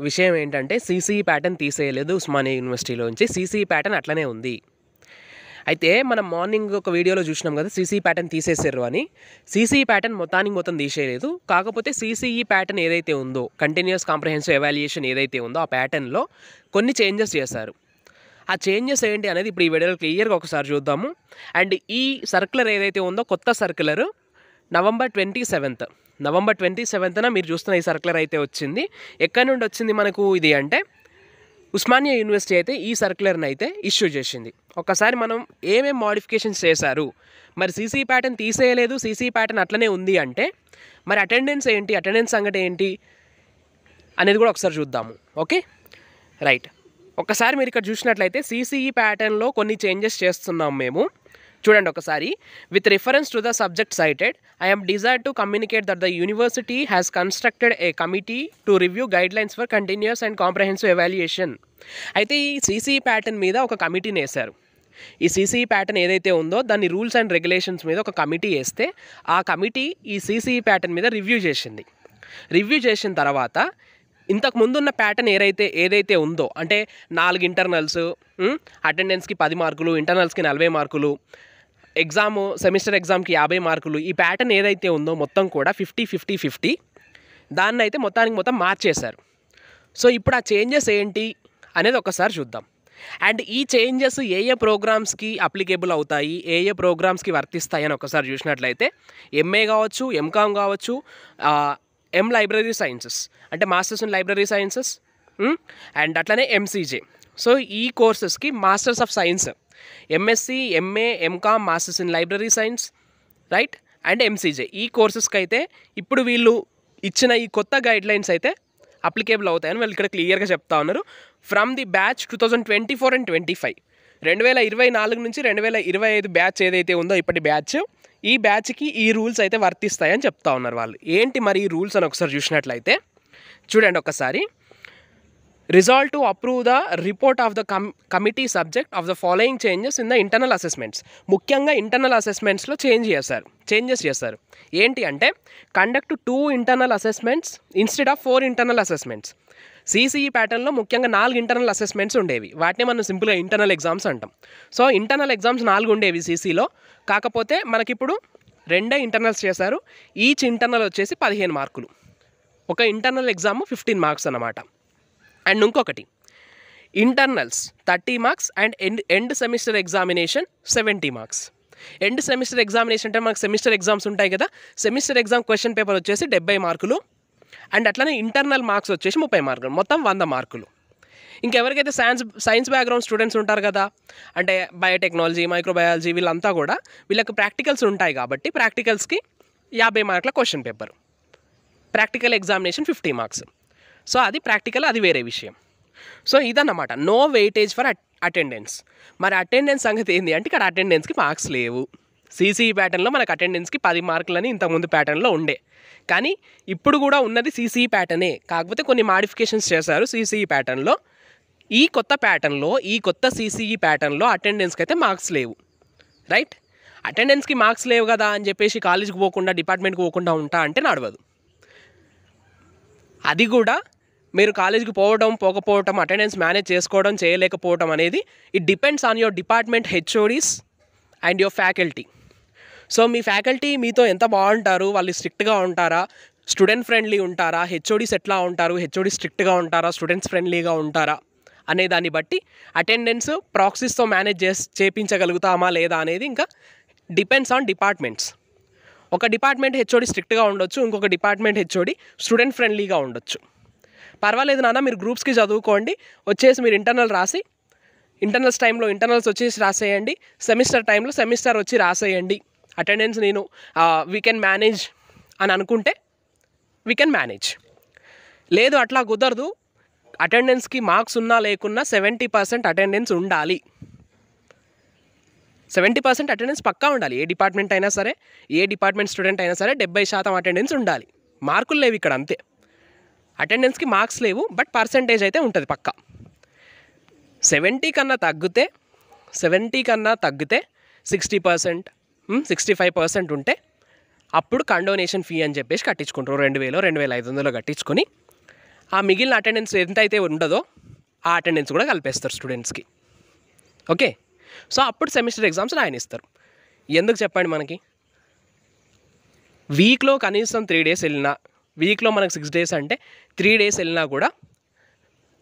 విషయం ఏంటంటే CCE pattern తీసేయలేదు ఉస్మానియా యూనివర్సిటీలోంచి. సీసీఈ ప్యాటర్న్ అట్లనే ఉంది. అయితే మనం మార్నింగ్ ఒక వీడియోలో చూసినాం కదా సీసీఈ ప్యాటర్న్ తీసేసారు అని. సీసీఈ ప్యాటర్న్ మొత్తం తీసేయలేదు. కాకపోతే సీసీఈ ప్యాటర్న్ ఏదైతే ఉందో, కంటిన్యూస్ కాంప్రహెన్సివ్ ఎవాల్యుయేషన్ ఏదైతే ఉందో ఆ ప్యాటర్న్లో కొన్ని చేంజెస్ చేశారు. ఆ చేంజెస్ ఏంటి అనేది ఇప్పుడు ఈ వీడియోలో క్లియర్గా ఒకసారి చూద్దాము. అండ్ ఈ సర్క్యులర్ ఏదైతే ఉందో కొత్త సర్క్యులర్ నవంబర్ 27న మీరు చూస్తున్న ఈ సర్క్యులర్ అయితే వచ్చింది. ఎక్కడి నుండి వచ్చింది మనకు ఇది అంటే ఉస్మానియా యూనివర్సిటీ అయితే ఈ సర్క్యులర్ని అయితే ఇష్యూ చేసింది. ఒకసారి మనం ఏమేం మోడిఫికేషన్స్ చేశారు, మరి సీసీ ప్యాటర్న్ తీసేయలేదు, సీసీ ప్యాటర్న్ అట్లనే ఉంది అంటే మరి అటెండెన్స్ ఏంటి, అటెండెన్స్ సంగతి ఏంటి అనేది కూడా ఒకసారి చూద్దాము. Okay right. ఒకసారి మీరు ఇక్కడ చూసినట్లయితే సీసీఈ ప్యాటర్న్లో కొన్ని చేంజెస్ చేస్తున్నాం మేము. చూడండి ఒకసారి. With reference to the subject cited, I am desired to communicate that the university has constructed a committee to review guidelines for continuous and comprehensive evaluation. అయితే ఈ సీసీఈ ప్యాటర్న్ మీద ఒక కమిటీని వేశారు. ఈ సీసీఈ ప్యాటర్న్ ఏదైతే ఉందో దాన్ని రూల్స్ అండ్ రెగ్యులేషన్స్ మీద ఒక కమిటీ వేస్తే ఆ కమిటీ ఈ సీసీఈ ప్యాటర్న్ మీద రివ్యూ చేసింది. రివ్యూ చేసిన తర్వాత ఇంతకు ముందున్న ప్యాటర్న్ ఏదైతే ఉందో అంటే 4 ఇంటర్నల్స్, అటెండెన్స్కి 10 మార్కులు, ఇంటర్నల్స్కి 40 మార్కులు, సెమిస్టర్ ఎగ్జామ్కి 50 మార్కులు, ఈ ప్యాటర్న్ ఏదైతే ఉందో మొత్తం కూడా 50-50-50 దాన్ని అయితే మొత్తం మార్చేశారు. సో ఇప్పుడు ఆ చేంజెస్ ఏంటి అనేది ఒకసారి చూద్దాం. అండ్ ఈ చేంజెస్ ఏ ప్రోగ్రామ్స్కి అప్లికేబుల్ అవుతాయి, ఏ ప్రోగ్రామ్స్కి వర్తిస్తాయి అని ఒకసారి చూసినట్లయితే ఎంఏ కావచ్చు, ఎంకామ్ కావచ్చు, లైబ్రరీ సైన్సెస్ అంటే masters in library sciences, and అట్లనే ఎంసీజే. సో ఈ కోర్సెస్కి masters of science, MSc, MA, MCom, masters in library science, right, and MCJ ఈ కోర్సెస్కి అయితే ఇప్పుడు వీళ్ళు ఇచ్చిన ఈ కొత్త గైడ్లైన్స్ అయితే అప్లికేబుల్ అవుతాయని వాళ్ళు ఇక్కడ క్లియర్గా చెప్తా ఉన్నారు. ఫ్రమ్ ది బ్యాచ్ 2024 and 25 2024 నుంచి 2025 బ్యాచ్ ఏదైతే ఉందో ఇప్పటి బ్యాచ్, ఈ బ్యాచ్కి ఈ రూల్స్ అయితే వర్తిస్తాయని చెప్తా ఉన్నారు వాళ్ళు. ఏంటి మరి ఈ రూల్స్ అని ఒకసారి చూసినట్లయితే చూడండి ఒకసారి. Resolve to approve the report of the committee subject of the following changes in the internal assessments. ముఖ్యంగా ఇంటర్నల్ అసెస్మెంట్స్లో చేంజెస్ చేశారు. ఏంటి అంటే conduct 2 internal assessments instead of 4 internal assessments. CCE ప్యాటర్న్లో ముఖ్యంగా 4 ఇంటర్నల్ అసెస్మెంట్స్ ఉండేవి. వాటిని మనం సింపుల్గా ఇంటర్నల్ ఎగ్జామ్స్ అంటాం. సో ఇంటర్నల్ ఎగ్జామ్స్ 4 ఉండేవి సీసీలో. కాకపోతే మనకిప్పుడు 2 ఇంటర్నల్స్ చేశారు. ఈచ్ ఇంటర్నల్ వచ్చేసి 15 మార్కులు. ఒక ఇంటర్నల్ ఎగ్జామ్ 15 మార్క్స్ అన్నమాట. అండ్ ఇంకొకటి internals 30 marks and end semester examination 70 marks. End semester examination అంటే మనకు సెమిస్టర్ ఎగ్జామ్స్ ఉంటాయి కదా, సెమిస్టర్ ఎగ్జామ్ క్వశ్చన్ పేపర్ వచ్చేసి 70 మార్కులు. అండ్ అట్లనే ఇంటర్నల్ మార్క్స్ వచ్చేసి 30 మార్కులు, మొత్తం 100 మార్కులు. ఇంకెవరికైతే సైన్స్ బ్యాక్గ్రౌండ్ స్టూడెంట్స్ ఉంటారు కదా, అంటే బయోటెక్నాలజీ, మైక్రోబయాలజీ, వీళ్ళంతా కూడా వీళ్ళకి ప్రాక్టికల్స్ ఉంటాయి కాబట్టి ప్రాక్టికల్స్కి 50 మార్కుల question paper, practical examination 50 marks. So అది ప్రాక్టికల్, అది వేరే విషయం. సో ఇదన్నమాట నో వెయిటేజ్ ఫర్ అటెండెన్స్. మరి అటెండెన్స్ సంగతి ఏంటి అంటే ఇక్కడ అటెండెన్స్కి మార్క్స్ లేవు. సీసీఈ ప్యాటర్న్లో మనకు అటెండెన్స్కి 10 మార్కులని ఇంతకుముందు ప్యాటర్న్లో ఉండే, కానీ ఇప్పుడు కూడా ఉన్నది సీసీఈ ప్యాటర్నే. కాకపోతే కొన్ని మాడిఫికేషన్స్ చేశారు సీసీఈ ప్యాటర్న్లో. ఈ కొత్త సీసీఈ ప్యాటర్న్లో అటెండెన్స్కి అయితే మార్క్స్ లేవు, రైట్. అటెండెన్స్కి మార్క్స్ లేవు కదా అని చెప్పేసి కాలేజ్కి పోకుండా, డిపార్ట్మెంట్కి పోకుండా ఉంటా అంటే నడవదు. అది కూడా మీరు కాలేజ్కి పోకపోవటం, అటెండెన్స్ మేనేజ్ చేసుకోవడం, చేయలేకపోవడం అనేది it depends on your department HODs and your faculty. So me faculty మీతో ఎంత బాగుంటారు, వాళ్ళు స్ట్రిక్ట్గా ఉంటారా, స్టూడెంట్ ఫ్రెండ్లీ ఉంటారా, హెచ్ఓడీస్ ఎట్లా ఉంటారు, హెచ్ఓడీ స్ట్రిక్ట్గా ఉంటారా, స్టూడెంట్స్ ఫ్రెండ్లీగా ఉంటారా అనే దాన్ని బట్టి అటెండెన్స్ ప్రాక్సీస్తో మేనేజ్ చేయించగలుగుతామా లేదా అనేది ఇంకా డిపెండ్స్ ఆన్ డిపార్ట్మెంట్స్. ఒక డిపార్ట్మెంట్ హెచ్ఓడి స్ట్రిక్ట్గా ఉండొచ్చు, ఇంకొక డిపార్ట్మెంట్ హెచ్ఓడి స్టూడెంట్ ఫ్రెండ్లీగా ఉండొచ్చు. పర్వాలేదు నాన్న, మీరు గ్రూప్స్కి చదువుకోండి, వచ్చేసి మీరు ఇంటర్నల్స్ టైంలో ఇంటర్నల్స్ వచ్చేసి రాసేయండి, సెమిస్టర్ టైంలో సెమిస్టర్ వచ్చి రాసేయండి, అటెండెన్స్ నేను వీ కెన్ మేనేజ్ అని అనుకుంటే వీ కెన్ మేనేజ్. లేదు అట్లా కుదరదు, అటెండెన్స్కి మార్క్స్ ఉన్నా లేకున్నా 70% అటెండెన్స్ ఉండాలి, 70% అటెండెన్స్ పక్కా ఉండాలి. ఏ డిపార్ట్మెంట్ అయినా సరే, ఏ డిపార్ట్మెంట్ స్టూడెంట్ అయినా సరే 70% అటెండెన్స్ ఉండాలి. మార్కులు లేవు ఇక్కడ, అంతే. అటెండెన్స్కి మార్క్స్ లేవు, బట్ పర్సంటేజ్ అయితే ఉంటుంది పక్కా. 70 కన్నా తగ్గితే 60%, 65% ఉంటే అప్పుడు కండోనేషన్ ఫీ అని చెప్పేసి కట్టించుకుంటారు. 2000, 2500 కట్టించుకొని ఆ మిగిలిన అటెండెన్స్ ఎంతైతే ఉండదో ఆ అటెండెన్స్ కూడా కలిపేస్తారు స్టూడెంట్స్కి. ఓకే, సో అప్పుడు సెమిస్టర్ ఎగ్జామ్స్ రాయనిస్తారు. ఎందుకు చెప్పండి, మనకి వీక్లో కనీసం 3 days వెళ్ళినా, వీక్లో మనకు 6 days అంటే 3 days వెళ్ళినా కూడా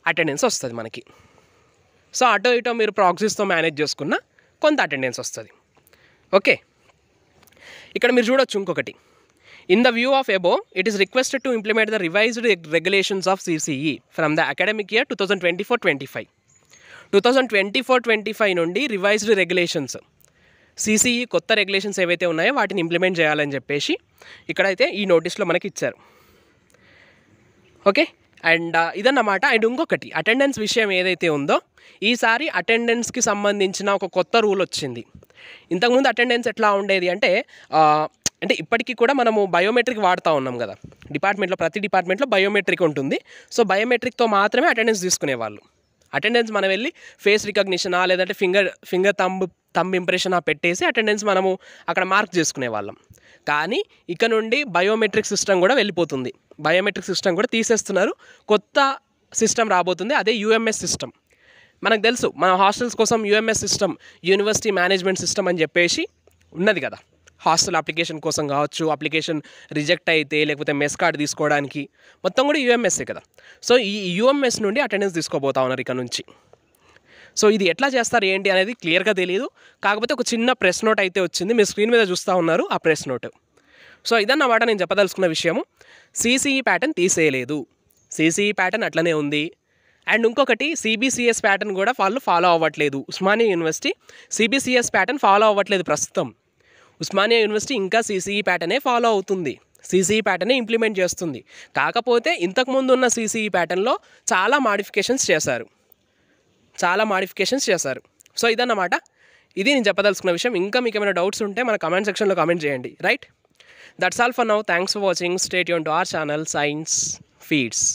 అటెండెన్స్ వస్తుంది మనకి. సో అటో ఇటో మీరు ప్రాక్సీస్తో మేనేజ్ చేసుకున్న కొంత అటెండెన్స్ వస్తుంది. ఓకే, ఇక్కడ మీరు చూడొచ్చు ఇంకొకటి. In the view of above it is requested to implement the revised regulations of CCE from the academic year 2024-25. 2024-25 నుండి రివైజ్డ్ రెగ్యులేషన్స్ CCE కొత్త రెగ్యులేషన్స్ ఏవైతే ఉన్నాయో వాటిని ఇంప్లిమెంట్ చేయాలని చెప్పేసి ఇక్కడైతే ఈ నోటీస్లో మనకి ఇచ్చారు. ఓకే, అండ్ ఇదన్నమాట. అండ్ ఇంకొకటి అటెండెన్స్ విషయం ఏదైతే ఉందో, ఈసారి అటెండెన్స్కి సంబంధించిన ఒక కొత్త రూల్ వచ్చింది. ఇంతకుముందు అటెండెన్స్ ఎట్లా ఉండేది అంటే ఇప్పటికీ కూడా మనము బయోమెట్రిక్ వాడుతూ ఉన్నాం కదా డిపార్ట్మెంట్లో, ప్రతి డిపార్ట్మెంట్లో బయోమెట్రిక్ ఉంటుంది. సో బయోమెట్రిక్తో మాత్రమే అటెండెన్స్ తీసుకునేవాళ్ళు. అటెండెన్స్ మనం వెళ్ళి ఫేస్ రికగ్నిషనా లేదంటే ఫింగర్ థంబ్ ఇంప్రెషనా పెట్టేసి అటెండెన్స్ మనము అక్కడ మార్క్ చేసుకునే వాళ్ళం. కానీ ఇక నుండి బయోమెట్రిక్ సిస్టమ్ కూడా వెళ్ళిపోతుంది. బయోమెట్రిక్ సిస్టమ్ కూడా తీసేస్తున్నారు. కొత్త సిస్టమ్ రాబోతుంది, అదే UMS సిస్టమ్. మనకు తెలుసు మన హాస్టల్స్ కోసం UMS system, university management system అని చెప్పేసి ఉన్నది కదా. హాస్టల్ అప్లికేషన్ కోసం కావచ్చు, అప్లికేషన్ రిజెక్ట్ అయితే లేకపోతే మెస్ కార్డ్ తీసుకోవడానికి మొత్తం కూడా UMSఏ కదా. సో ఈ UMS నుండి అటెండెన్స్ తీసుకోబోతా ఉన్నారు ఇక నుంచి. సో ఇది ఎట్లా చేస్తారు ఏంటి అనేది క్లియర్గా తెలియదు. కాకపోతే ఒక చిన్న ప్రెస్ నోట్ అయితే వచ్చింది, మీరు స్క్రీన్ మీద చూస్తూ ఉన్నారు ఆ ప్రెస్ నోట్. సో ఇదన్నమాట నేను చెప్పదలుచుకున్న విషయము. CCE ప్యాటర్న్ తీసేయలేదు, CCE ప్యాటర్న్ అట్లనే ఉంది. అండ్ ఇంకొకటి CBCS ప్యాటర్న్ కూడా వాళ్ళు ఫాలో అవ్వట్లేదు. Osmania university CBCS pattern follow అవ్వట్లేదు ప్రస్తుతం. ఉస్మానియా యూనివర్సిటీ ఇంకా CCE ప్యాటర్నే ఫాలో అవుతుంది, CCE ప్యాటర్నే ఇంప్లిమెంట్ చేస్తుంది. కాకపోతే ఇంతకుముందు ఉన్న CCE ప్యాటర్న్లో చాలా మాడిఫికేషన్స్ చేశారు. సో ఇదన్నమాట, ఇది నేను చెప్పదలుచుకున్న విషయం. ఇంకా మీకు ఏమైనా డౌట్స్ ఉంటే మన కమెంట్ సెక్షన్లో కామెంట్ చేయండి. Right, that's all for now. Thanks for watching. Stay tune to our channel science feeds.